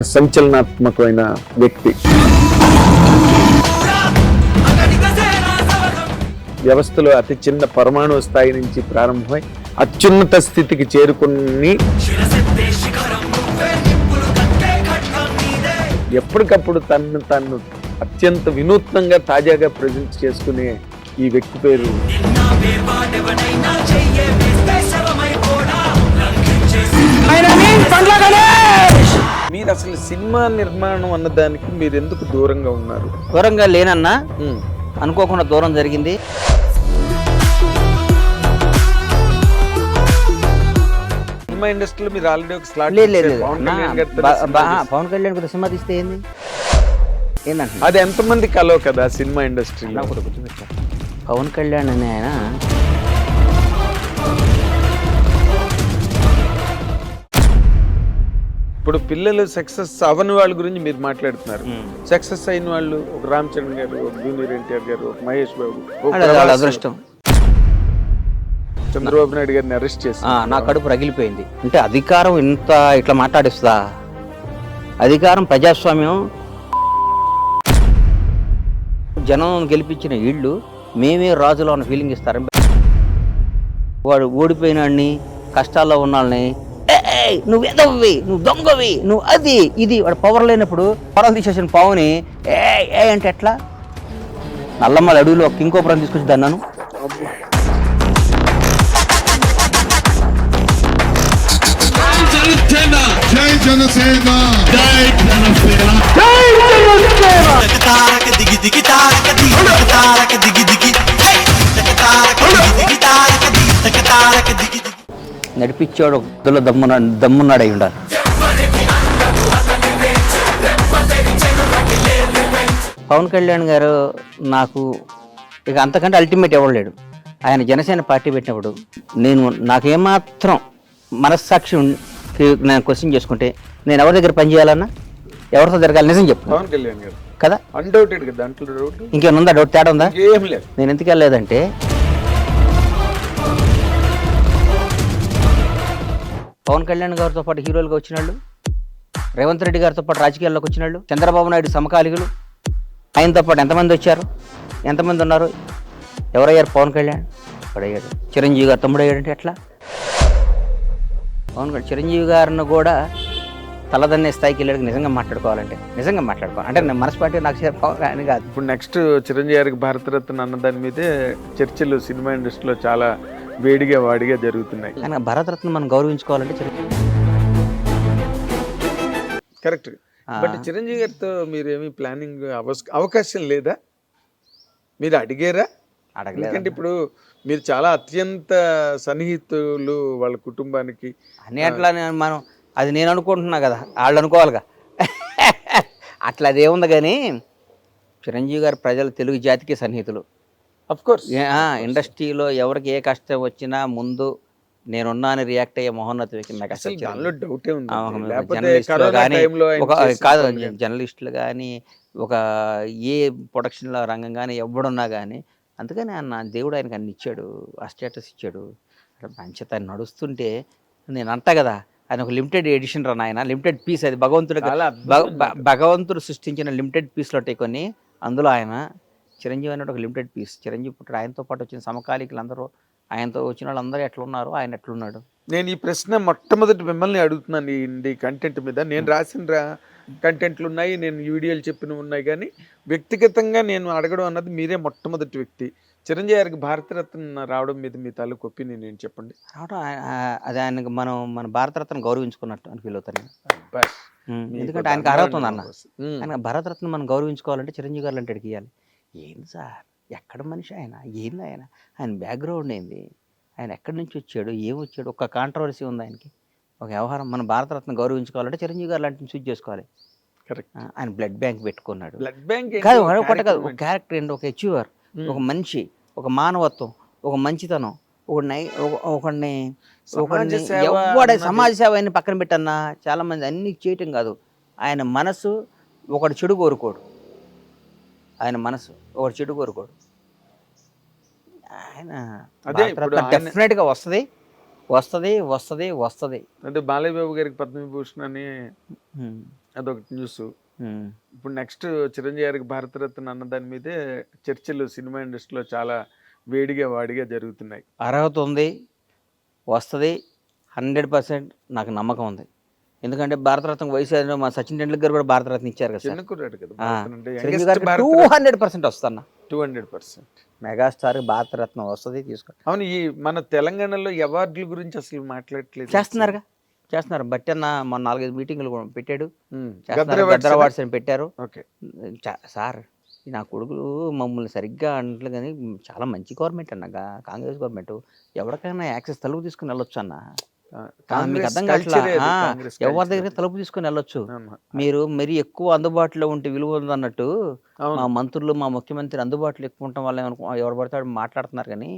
సంచలనాత్మకమైన వ్యక్తి. వ్యవస్థలో అతి చిన్న పరమాణు స్థాయి నుంచి ప్రారంభమై అత్యున్నత స్థితికి చేరుకుని ఎప్పటికప్పుడు తను అత్యంత వినూత్నంగా తాజాగా ప్రజెంట్ చేసుకునే ఈ వ్యక్తి పేరు మీరు అసలు సినిమా నిర్మాణం అన్నదానికి మీరు ఎందుకు దూరంగా ఉన్నారు? దూరంగా లేనన్నా అనుకోకుండా దూరం జరిగింది. సినిమా ఇండస్ట్రీలో మీరు ఆల్రెడీ ఒక స్లాట్ లేదు పవన్ కళ్యాణ్ కూడా సినిమా తీస్తే ఏందంటే అది ఎంతమంది కలవ కదా సినిమా ఇండస్ట్రీలో. పవన్ కళ్యాణ్ అనే ఆయన ఇప్పుడు పిల్లలు సక్సెస్ అవని వాళ్ళ గురించి మీరు మాట్లాడుతున్నారు. సక్సెస్ అయిన వాళ్ళు ఒక రామ్ చరణ్ గారు, ఒక జూనియర్ ఎన్టీఆర్ గారు, ఒక మహేష్ బాబు, అదృష్టం. చంద్రబాబు నాయుడు గారిని అరెస్ట్ చేసి నా కడుపు రగిలిపోయింది. అంటే అధికారం ఇంత ఇట్లా మాట్లాడిస్తుందా? అధికారం, ప్రజాస్వామ్యం, జనం గెలిపించిన వీళ్ళు మేమే రాజులో ఉన్న ఫీలింగ్ ఇస్తారు. వాడు ఓడిపోయినాడిని, కష్టాల్లో ఉన్నాళ్ళని నువ్వు ఎదవ్వి, నువ్వు దొంగవి, నువ్వు అది ఇది, వాడు పవర్ లేనప్పుడు పవర్ తీసేసిన పావుని ఏ అంటే ఎట్లా? నల్లమ్మల అడవిలో కింకోపురం తీసుకొచ్చి దన్నాను. నడిపించాడు ఒకలో దమ్మున్నాడు అయి ఉండాలి. పవన్ కళ్యాణ్ గారు నాకు ఇక అంతకంటే అల్టిమేట్ ఇవ్వలేడు. ఆయన జనసేన పార్టీ పెట్టినప్పుడు నాకేమాత్రం మనస్సాక్షి నేను క్వశ్చన్ చేసుకుంటే నేను ఎవరి దగ్గర పనిచేయాలన్నా, ఎవరితో జరగాలి, నిజం చెప్పు. పవన్ కళ్యాణ్ గారు కదా, అన్డౌటెడ్ కదా, దాంట్లో డౌట్ ఇంకేముందా? డౌట్ తేడా ఉందా? ఏం లేదు. నేను ఎందుకు వెళ్ళలేదంటే పవన్ కళ్యాణ్ గారితో పాటు హీరోలుగా వచ్చిన వాళ్ళు, రేవంత్ రెడ్డి గారితో పాటు రాజకీయాల్లోకి వచ్చిన వాళ్ళు, చంద్రబాబు నాయుడు సమకాలికులు, ఆయనతో పాటు ఎంతమంది వచ్చారు, ఎంతమంది ఉన్నారు? ఎవరయ్యారు? పవన్ కళ్యాణ్ అయ్యాడు. చిరంజీవి గారు తమ్ముడు అయ్యాడంటే ఎట్లా? పవన్ కళ్యాణ్ చిరంజీవి గారిని కూడా తలదన్నే స్థాయికి వెళ్ళాడు. నిజంగా మాట్లాడుకోవాలి అంటే నేను మనస్పాటి నాకు పవన్ కాదు. ఇప్పుడు నెక్స్ట్ చిరంజీవి గారికి భారతరత్న అన్న దాని మీదే చర్చలు సినిమా ఇండస్ట్రీలో చాలా వేడిగా వాడిగా జరుగుతున్నాయి. కానీ భారతరత్న మనం గౌరవించుకోవాలంటే కరెక్ట్. బట్ చిరంజీవి గారితో మీరేమి ప్లానింగ్ అవకాశం లేదా? మీరు అడిగారా? ఎందుకంటే ఇప్పుడు మీరు చాలా అత్యంత సన్నిహితులు వాళ్ళ కుటుంబానికి అని. అట్లా మనం అది నేను అనుకుంటున్నా కదా, వాళ్ళు అనుకోవాలిగా. అట్లా అదేముంది. కానీ చిరంజీవి గారు ప్రజలు తెలుగు జాతికి సన్నిహితులు. అఫ్ కోర్స్ ఇండస్ట్రీలో ఎవరికి ఏ కష్టం వచ్చినా ముందు నేనున్నాను రియాక్ట్ అయ్యే మహోన్నత వ్యక్తి కాదు. జర్నలిస్టులు కానీ, ఒక ఏ ప్రొడక్షన్ రంగం కానీ ఎవడున్నా కానీ, అందుకని ఆయన దేవుడు ఆయనకు అన్ని ఇచ్చాడు, ఆ స్టేటస్ ఇచ్చాడు. మంచిత నడుస్తుంటే నేను అంటా కదా, ఆయన ఒక లిమిటెడ్ ఎడిషన్ రా నాయన, లిమిటెడ్ పీస్. అది భగవంతుడు సృష్టించిన లిమిటెడ్ పీస్లో కొన్ని, అందులో ఆయన చిరంజీవి అనేది ఒక లిమిటెడ్ పీస్. చిరంజీవి పుట్టాడు, ఆయనతో పాటు వచ్చిన సమకాలీకులు అందరూ, ఆయనతో వచ్చిన వాళ్ళందరూ ఎట్లున్నారు, ఆయన ఎట్లున్నాడు? నేను ఈ ప్రశ్న మొట్టమొదటి మిమ్మల్ని అడుగుతున్నాను. ఈ కంటెంట్ మీద నేను రాసిన కంటెంట్లు ఉన్నాయి, నేను వీడియోలు చెప్పినవి ఉన్నాయి, కానీ వ్యక్తిగతంగా నేను అడగడం అన్నది మీరే మొట్టమొదటి వ్యక్తి. చిరంజీవి గారికి భారతరత్న రావడం మీద మీ తాలూకు ఒపీనియన్ ఏంటి చెప్పండి. రావడం అది ఆయనకు మన భారతరత్న గౌరవించుకున్నట్టు అని ఫీల్ అవుతాను. ఎందుకంటే ఆయనకు అర్హత ఉంది అన్న. ఆయన భారతరత్న మనం గౌరవించుకోవాలంటే చిరంజీవి గారు అంటే ఇవ్వాలి. ఏంది సార్, ఎక్కడ మనిషి ఆయన? ఏంది ఆయన బ్యాక్గ్రౌండ్ ఏంది? ఆయన ఎక్కడి నుంచి వచ్చాడు, ఏం వచ్చాడు? ఒక కాంట్రవర్సీ ఉంది ఆయనకి, ఒక వ్యవహారం. మన భారతరత్న గౌరవించుకోవాలంటే చిరంజీవి గారు లాంటిని చూజ్ చేసుకోవాలి. కరెక్ట్. ఆయన బ్లడ్ బ్యాంక్ పెట్టుకున్నాడు. బ్లడ్ బ్యాంక్ కాదు, ఒకటి కాదు, ఒక క్యారెక్టర్ ఏంటి, ఒక అచీవర్, ఒక మనిషి, ఒక మానవత్వం, ఒక మంచితనం, ఒకడిని సమాజ సేవ అని పక్కన పెట్టన్నా. చాలా మంది అన్ని చేయటం కాదు, ఆయన మనసు ఒకటి చెడు కోరుకోడు. ఆయన మనసు ఒకటి చెడు కోరుకోడు. ఆయన డెఫినెట్ గా వస్తుంది వస్తుంది వస్తుంది వస్తుంది. అంటే బాలయ్య బాబు గారికి పద్మవిభూషణ్ అని అదొకటి న్యూస్. ఉమ్. ఇప్పుడు నెక్స్ట్ చిరంజీవి గారికి భారతరత్న అన్న దాని మీదే చర్చలు సినిమా ఇండస్ట్రీలో చాలా వేడిగా వాడిగా జరుగుతున్నాయి. అర్హత ఉంది, వస్తుంది, 100% నాకు నమ్మకం ఉంది. ఎందుకంటే భారతరత్న వయసు అయిన మా సచిన్ టెండూల్కర్ కూడా భారతరత్న ఇచ్చారు కదా సార్. చిన్న కుర్రాడు కదా ఆ, భారత్ అంటే చిరంజీవి యంగెస్ట్ గారికి భారతరత్న 200% వస్తున్నా. 200%. మెగాస్టార్ భారతరత్న వస్తుంది, తీసుకో. అవును, ఈ మన తెలంగాణలో అవార్డుల గురించి అసలు మాట్లాడట్లేదు. చేస్తున్నారు. బట్టి అన్న మొన్న 4-5 మీటింగ్లు కూడా పెట్టాడు. గద్దర్ గద్దర్ అవార్డ్స్ అని పెట్టారు. ఓకే. సార్ నా కొడుకులు మమ్మల్ని సరిగ్గా అంటలు కానీ చాలా మంచి గవర్నమెంట్ అన్న కాంగ్రెస్ గవర్నమెంట్. ఎవరికైనా యాక్సెస్ తలుపు తీసుకుని వెళ్ళొచ్చు అన్న. మీకు అర్థం కావట్లా? ఎవరి దగ్గర తలుపు తీసుకుని వెళ్ళొచ్చు. మీరు మరీ ఎక్కువ అందుబాటులో ఉంటే విలువ ఉంది అన్నట్టు మా మంత్రులు మా ముఖ్యమంత్రి అందుబాటులో ఎక్కువ ఉండటం వల్ల ఎవరు పడతాడు మాట్లాడుతున్నారు. కానీ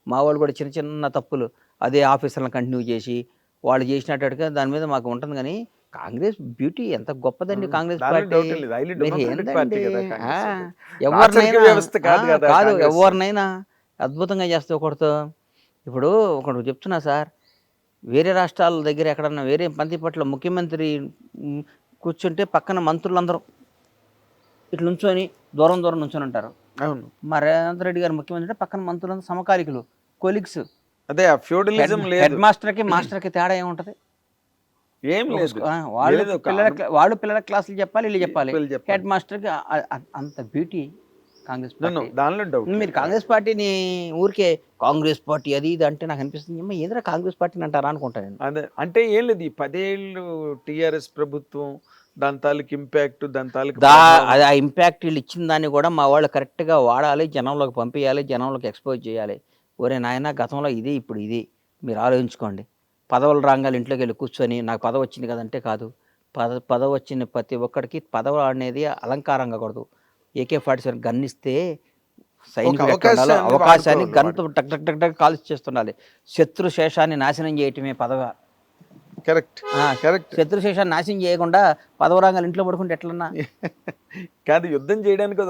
మా వాళ్ళు కూడా చిన్న చిన్న తప్పులు అదే ఆఫీసర్లను కంటిన్యూ చేసి వాళ్ళు చేసినట్టుగా దాని మీద మాకు ఉంటుంది. కానీ కాంగ్రెస్ బ్యూటీ ఎంత గొప్పదండి. కాంగ్రెస్ పార్టీ కాదు, ఎవరినైనా అద్భుతంగా చేస్తే ఒకటితో. ఇప్పుడు ఒకటి చెప్తున్నా సార్, వేరే రాష్ట్రాల దగ్గర ఎక్కడన్నా వేరే పట్ల ముఖ్యమంత్రి కూర్చుంటే పక్కన మంత్రులందరూ ఇట్లా నుంచొని దూరం నుంచొని ఉంటారు. అవును, మా రేవంత్ రెడ్డి గారు ముఖ్యమంత్రి అంటే పక్కన మంత్రులందరూ సమకాలికులు, కొలీగ్స్. అదే ఫ్యూడలిజం లేదు. హెడ్ మాస్టర్కి మాస్టర్కి తేడా ఏముంటది? ఏం లేదు. వాళ్ళు పిల్లల క్లాసులు చెప్పాలి, వీళ్ళు చెప్పాలి. హెడ్ మాస్టర్కి అంత బ్యూటీ కాంగ్రెస్ పార్టీ. దానిలో డౌట్. మీరు కాంగ్రెస్ పార్టీని ఊరికే కాంగ్రెస్ పార్టీ అది ఇది అంటే నాకు అనిపిస్తుంది ఏదైనా కాంగ్రెస్ పార్టీని అంటారా అనుకుంటాను నేను. అదే అంటే ఏం లేదు, ఈ 10 ఏళ్ళు టీఆర్ఎస్ ప్రభుత్వం దాని తాలూకు ఇంపాక్ట్, దాని తాలూకు ఆ ఇంపాక్ట్ వీళ్ళు ఇచ్చిన దాన్ని కూడా మా వాళ్ళు కరెక్ట్గా వాడాలి, జనంలోకి పంపించాలి, జనంలోకి ఎక్స్పోజ్ చేయాలి. ఒరే నాయన గతంలో ఇది ఇప్పుడు ఇది మీరు ఆలోచించుకోండి. పదవులు రాగాలి ఇంట్లోకి వెళ్ళి కూర్చొని నాకు పదవి వచ్చింది కదంటే కాదు. పదవి వచ్చిన ప్రతి ఒక్కడికి పదవి అనేది అలంకారంగా కూడదు. AK-47 గన్నిస్తే సైనికుడు అవకాశాన్ని గన్తో టక్ టక్ టక్ టక్ కాల్చి చేస్తుండాలి. శత్రు శేషాన్ని నాశనం చేయటమే పదవి. కరెక్ట్. శత్రు శేషాన్ని నాశనం చేయకుండా పదవి రాగాలి ఇంట్లో పడుకుంటే ఎట్లన్నా కాదు, యుద్ధం చేయడానికి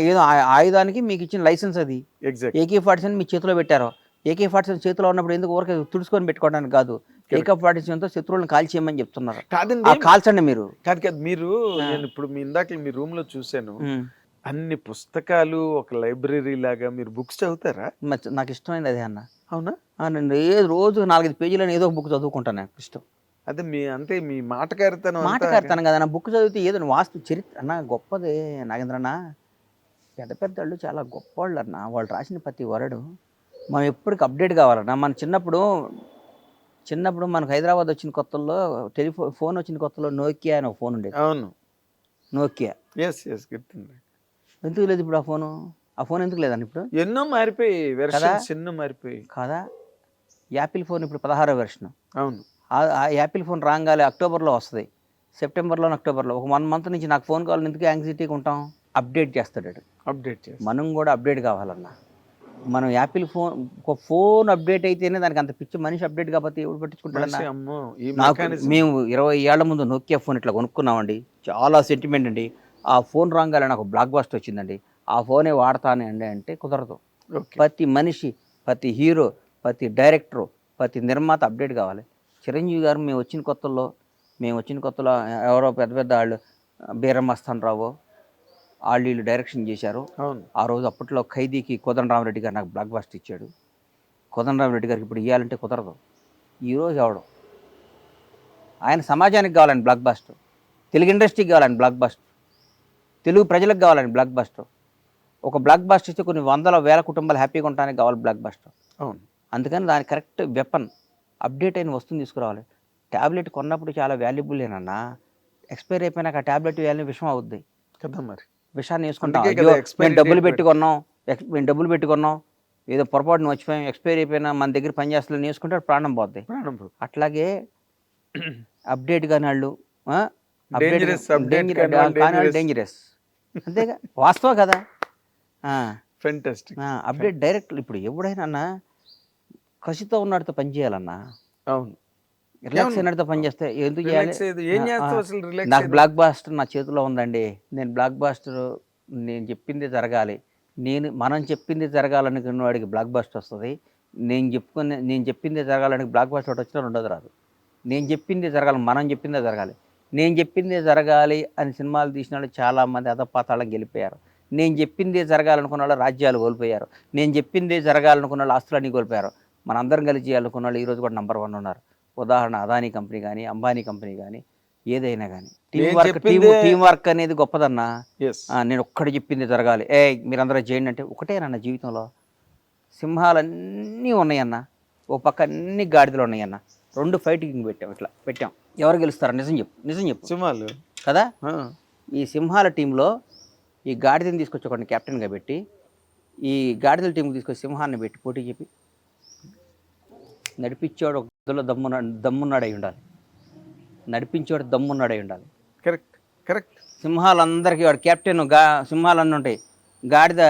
ఏదో ఆయుధానికి మీకు ఇచ్చిన లైసెన్స్ అది. AK-47 మీ చేతిలో పెట్టారు. AK-47 చేతిలో ఉన్నప్పుడు ఎందుకు ఊరికే తుడుచుకొని పెట్టుకోవడానికి కాదు. AK-47తో శత్రువులను కాల్చేయమని చెప్తున్నారు. కాల్చండి మీరు. కాదు మీరు, నేను ఇప్పుడు మీ ఇందాక మీ రూమ్ లో చూసాను, అన్ని పుస్తకాలు ఒక లైబ్రరీ లాగా మీరు బుక్స్ చదువుతారా? నాకు ఇష్టమైనది అదే అన్న. అవునా? నేను రోజు 4-5 పేజీలను ఏదో ఒక బుక్ చదువుకుంటాను, నాకు ఇష్టం. అదే అంటే మీ మాటకారితనం కదా. నా బుక్ చదివితే ఏదో వాస్తు చరిత్ర అన్న గొప్పదే నాగేంద్రన్న. పెద్ద వాళ్ళు చాలా గొప్పవాళ్ళు అన్న. వాళ్ళు రాసిన ప్రతి వరడు మనం ఎప్పటికి అప్డేట్ కావాలన్నా. మన చిన్నప్పుడు మనకు హైదరాబాద్ వచ్చిన కొత్తల్లో ఫోన్ వచ్చిన కొత్తలో నోకియా అని ఒక ఫోన్ ఉండేది. అవును, నోకియా. ఎందుకు లేదు ఇప్పుడు ఆ ఫోన్ ఎందుకు లేదండి ఇప్పుడు? ఎన్నో మారిపోయి కదా. యాపిల్ ఫోన్ ఇప్పుడు 16వ వెర్షన్. అవును, ఆ యాపిల్ ఫోన్ రాగాలి అక్టోబర్లో వస్తుంది, సెప్టెంబర్లో అక్టోబర్లో. ఒక 1 మంత్ నుంచి నాకు ఫోన్ కావాలి, ఎందుకు యాంగ్జైటీగా ఉంటాం? అప్డేట్ చేస్తాడు. మనం కూడా అప్డేట్ కావాలన్నా. మనం యాపిల్ ఫోన్ అప్డేట్ అయితేనే దానికి అంత పిచ్చి. మనిషి అప్డేట్ కాకపోతే ఎవరు పట్టించుకుంటాడన్నా? మేము 20 ఏళ్ల ముందు నోకియా ఫోన్ ఇట్లా కొనుక్కున్నామండి. చాలా సెంటిమెంట్ అండి. ఆ ఫోన్ రాగానే నాకు బ్లాక్ బస్టర్ వచ్చిందండి. ఆ ఫోనే వాడతానండి అంటే కుదరదు. ప్రతి మనిషి, ప్రతి హీరో, ప్రతి డైరెక్టరు, ప్రతి నిర్మాత అప్డేట్ కావాలి. చిరంజీవి గారు మేము వచ్చిన కొత్తలో ఎవరో పెద్ద వాళ్ళు బీరమస్తాన్ రావు వీళ్ళు డైరెక్షన్ చేశారు. ఆ రోజు అప్పట్లో ఖైదీకి కోదండరామరెడ్డి గారు నాకు బ్లాక్ బస్టర్ ఇచ్చాడు. కోదండరామరెడ్డి గారికి ఇప్పుడు ఇవ్వాలంటే కుదరదు. ఈరోజు ఎవడు ఆయన సమాజానికి కావాలని బ్లాక్ బస్టర్, తెలుగు ఇండస్ట్రీకి కావాలని బ్లాక్ బస్టర్, తెలుగు ప్రజలకు కావాలని బ్లాక్ బస్టర్. ఒక బ్లాక్ బస్టర్ ఇస్తే కొన్ని 100,000 కుటుంబాలు హ్యాపీగా ఉండడానికి కావాలి బ్లాక్ బస్టర్. అందుకని దాని కరెక్ట్ వెపన్ అప్డేట్ అయిన వస్తువుని తీసుకురావాలి. ట్యాబ్లెట్ కొన్నప్పుడు చాలా వాల్యుబుల్లేనన్నా. ఎక్స్పైర్ అయిపోయినాక ఆ ట్యాబ్లెట్ వాల్యూ విషయం అవుద్ది కదా. మరి విషయాన్ని వేసుకుంటాం. మేము డబ్బులు పెట్టుకున్నాం ఏదో పొరపాటును వచ్చిపోయాం, ఎక్స్పైర్ అయిపోయినా మన దగ్గర పనిచేస్తలేని వేసుకుంటే ప్రాణం పోద్ది. అట్లాగే అప్డేట్ కాని వాళ్ళు డేంజరస్. అంతేగా, వాస్తవం కదా. అప్డేట్ డైరెక్ట్ ఇప్పుడు ఎవడైనా కసితో ఉన్నవాడితో పని చేయాలన్నా. అవును, రిలాక్స్ అయినతో పని చేస్తే ఎందుకు చేయాలి? నాకు బ్లాక్ బాస్టర్ నా చేతిలో ఉందండి. నేను బ్లాక్ బాస్టర్ నేను చెప్పింది జరగాలి. మనం చెప్పింది జరగాలనుకున్న వాడికి బ్లాక్ బాస్టర్ వస్తుంది. నేను చెప్పింది జరగాలని బ్లాక్ బాస్టర్ వచ్చినా రెండోది రాదు. నేను చెప్పింది జరగాలి, మనం చెప్పిందే జరగాలి. నేను చెప్పిందే జరగాలి అని సినిమాలు తీసిన వాళ్ళు చాలామంది అధపాతాళం గెలిపోయారు. నేను చెప్పిందే జరగాలనుకున్న వాళ్ళు రాజ్యాలు కోల్పోయారు. నేను చెప్పిందే జరగాలనుకున్న వాళ్ళు ఆస్తులన్నీ కోల్పోయారు. మనందరం కలిసి చేయాలనుకున్న వాళ్ళు ఈరోజు కూడా నెంబర్ 1 ఉన్నారు. ఉదాహరణ అదానీ కంపెనీ కానీ, అంబానీ కంపెనీ కానీ, ఏదైనా కానీ టీం వర్క్ అనేది గొప్పదన్నా. నేను ఒక్కటి చెప్పింది జరగాలి, మీరందరూ చేయండి అంటే ఒకటేనన్న జీవితంలో. సింహాలన్నీ ఉన్నాయన్న, ఓ పక్క అన్ని గాడిదలు ఉన్నాయన్న, 2 ఫైటింగ్ పెట్టాం. ఎవరు గెలుస్తారా? నిజం చెప్పు. సింహాలు కదా. ఈ సింహాల టీంలో ఈ గాడిదని తీసుకొచ్చి ఒకరిని కెప్టెన్గా పెట్టి, ఈ గాడిదల టీంకి తీసుకొచ్చి సింహాన్ని పెట్టి పోటీ చెప్పి నడిపించేవాడు ఒక గదిలో దమ్మున్నాడై ఉండాలి. నడిపించేవాడు దమ్మున్నాడై ఉండాలి. కరెక్ట్. సింహాలందరికీ వాడు కెప్టెన్. సింహాలన్నీ ఉంటాయి. గాడిద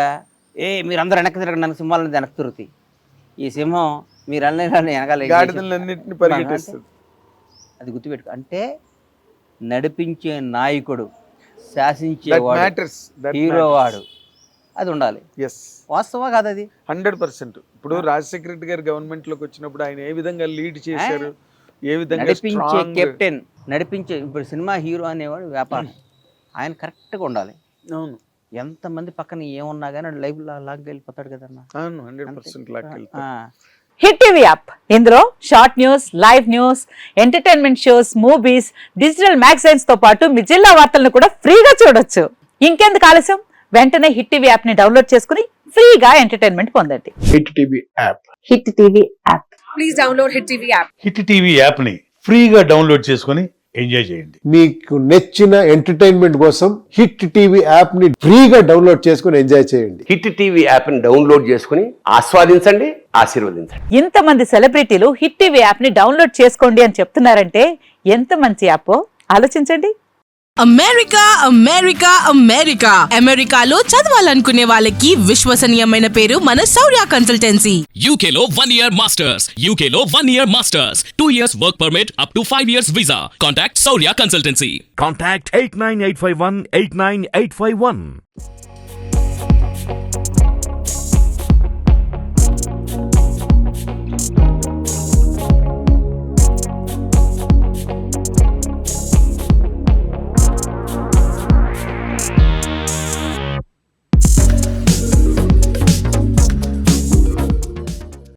మీరందరూ వెనక్కి తిరగండి, నన్ను సింహాలని వెనక్కి తిరుగుతాయి. ఈ సింహం మీరు వెనకాల అది గుర్తుపెట్టుకో. అంటే నడిపించే నాయకుడు, శాసించేవాడు, హీరో వాడు, అది ఉండాలి. వాస్తవా కాదు అది 100%. ఇప్పుడు రాజశేఖర రెడ్డి గారు గవర్నమెంట్ లోకి వచ్చినప్పుడు ఆయన ఏ విధంగా లీడ్ చేశారు, ఏ విధంగా నడిపించే కెప్టెన్, నడిపించే. ఇప్పుడు సినిమా హీరో అనేవాడు వ్యాపారం, ఆయన కరెక్ట్గా ఉండాలి. అవును. ఎంతమంది పక్కన ఏమున్నా కానీ లైవ్ లాగ్ వెళ్ళిపోతాడు కదన్నా. అవును, 100% లాగ్ వెళ్తాడు. హిట్ టీవీ యాప్, ఇందులో short news, live news, entertainment shows, movies, digital magazines తో పాటు మీ జిల్లా వార్తలను కూడా ఫ్రీగా చూడొచ్చు. ఇంకెందుకు ఆలస్యం, వెంటనే హిట్ టీవీ యాప్ ని డౌన్లోడ్ చేసుకుని ఫ్రీగా ఎంటర్టైన్మెంట్ పొందండి. Hit TV app. Hit TV app. Please download hit TV app. Hit TV app ని ఫ్రీగా డౌన్లోడ్ చేసుకొని ఎంజాయ్ చేయండి. మీకు నచ్చిన ఎంటర్టైన్మెంట్ కోసం హిట్ టీవీ యాప్ ని ఫ్రీగా డౌన్లోడ్ చేసుకొని ఎంజాయ్ చేయండి. హిట్ టీవీ యాప్ ని డౌన్లోడ్ చేసుకుని ఆస్వాదించండి, ఆశీర్వదించండి. ఇంతమంది సెలబ్రిటీలు హిట్ టీవీ యాప్ ని డౌన్లోడ్ చేసుకోండి అని చెప్తున్నారంటే ఎంత మంచి యాప్ ఆలోచించండి. అమెరికాలో చదవాలనుకునే వాళ్ళకి విశ్వసనీయమైన పేరు మన శౌర్య కన్సల్టెన్సీ. UK లో 1 year masters. UK లో 1 year masters. 2 years work permit up to 5 years visa. Contact Saurya Consultancy. Contact 89851 89851.